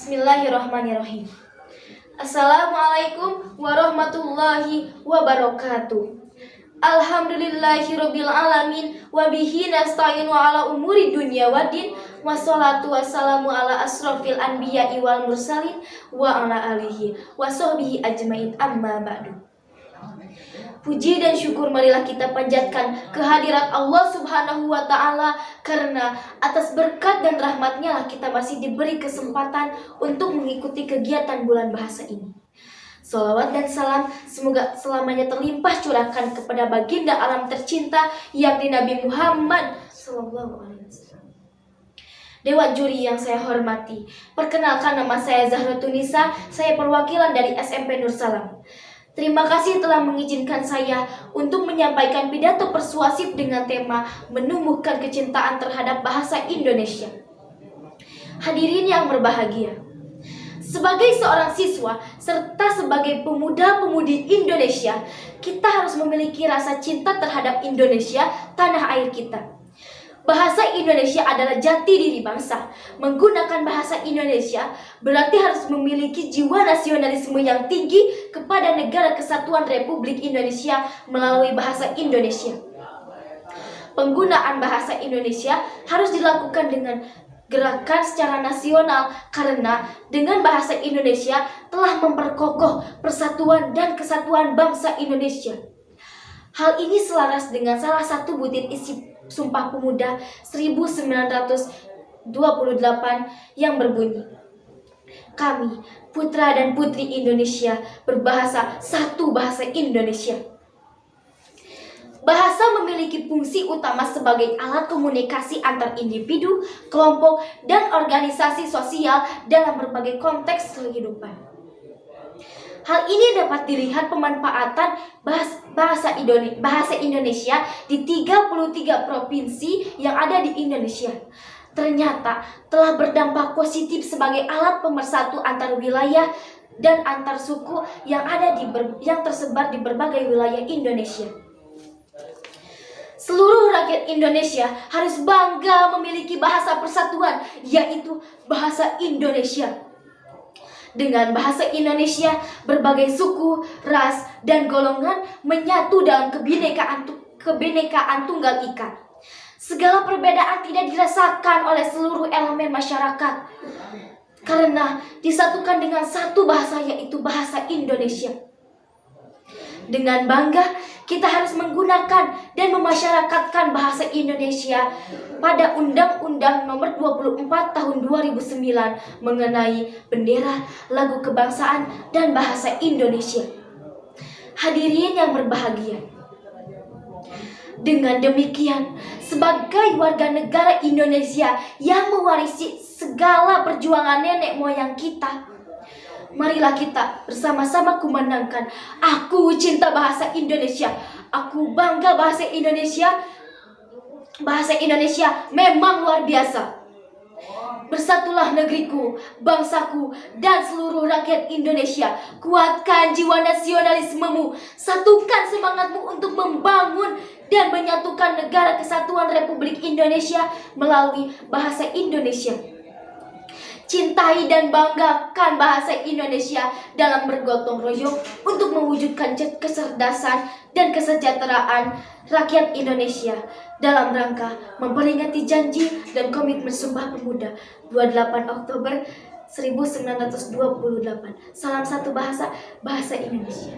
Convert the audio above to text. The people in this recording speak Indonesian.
Bismillahirrahmanirrahim. Assalamualaikum warahmatullahi wabarakatuh. Alhamdulillahirabbil alamin wa bihi nasta'inu ala umuri dunya waddin wassalatu wassalamu ala asrofil anbiya'i wal mursalin wa ala alihi wa sahbihi ajmain amma ba'du. Puji dan syukur marilah kita panjatkan kehadirat Allah Subhanahu wa Ta'ala, karena atas berkat dan rahmatnya lah kita masih diberi kesempatan untuk mengikuti kegiatan bulan bahasa ini. Salawat dan salam semoga selamanya terlimpah curahkan kepada baginda alam tercinta yakni Nabi Muhammad SAW. Dewan juri yang saya hormati, perkenalkan nama saya Zahratunisa, saya perwakilan dari SMP Nur Salam. Terima kasih telah mengizinkan saya untuk menyampaikan pidato persuasif dengan tema menumbuhkan kecintaan terhadap bahasa Indonesia. Hadirin yang berbahagia, sebagai seorang siswa serta sebagai pemuda-pemudi Indonesia, kita harus memiliki rasa cinta terhadap Indonesia, tanah air kita. Bahasa Indonesia adalah jati diri bangsa. Menggunakan bahasa Indonesia berarti harus memiliki jiwa nasionalisme yang tinggi kepada Negara Kesatuan Republik Indonesia melalui bahasa Indonesia. Penggunaan bahasa Indonesia harus dilakukan dengan gerakan secara nasional, karena dengan bahasa Indonesia telah memperkokoh persatuan dan kesatuan bangsa Indonesia. Hal ini selaras dengan salah satu butir isi Sumpah Pemuda 1928 yang berbunyi, "Kami, putra dan putri Indonesia, berbahasa satu bahasa Indonesia." Bahasa memiliki fungsi utama sebagai alat komunikasi antar individu, kelompok, dan organisasi sosial dalam berbagai konteks kehidupan. Hal ini dapat dilihat pemanfaatan bahasa Indonesia di 33 provinsi yang ada di Indonesia. Ternyata telah berdampak positif sebagai alat pemersatu antar wilayah dan antar suku yang tersebar di berbagai wilayah Indonesia. Seluruh rakyat Indonesia harus bangga memiliki bahasa persatuan, yaitu bahasa Indonesia. Dengan bahasa Indonesia, berbagai suku, ras, dan golongan menyatu dalam kebinekaan tunggal ika. Segala perbedaan tidak dirasakan oleh seluruh elemen masyarakat, karena disatukan dengan satu bahasa, yaitu bahasa Indonesia. Dengan bangga, kita harus menggunakan dan memasyarakatkan bahasa Indonesia pada Undang-Undang Nomor 24 Tahun 2009 mengenai bendera, lagu kebangsaan, dan bahasa Indonesia. Hadirin yang berbahagia, dengan demikian, sebagai warga negara Indonesia yang mewarisi segala perjuangan nenek moyang kita, marilah kita bersama-sama kumandangkan, "Aku cinta bahasa Indonesia, aku bangga bahasa Indonesia. Bahasa Indonesia memang luar biasa. Bersatulah negeriku, bangsaku, dan seluruh rakyat Indonesia. Kuatkan jiwa nasionalismemu, satukan semangatmu untuk membangun dan menyatukan Negara Kesatuan Republik Indonesia melalui bahasa Indonesia. Cintai dan banggakan bahasa Indonesia dalam bergotong royong untuk mewujudkan kecerdasan dan kesejahteraan rakyat Indonesia dalam rangka memperingati janji dan komitmen Sumpah Pemuda 28 Oktober 1928. Salam satu bahasa, bahasa Indonesia."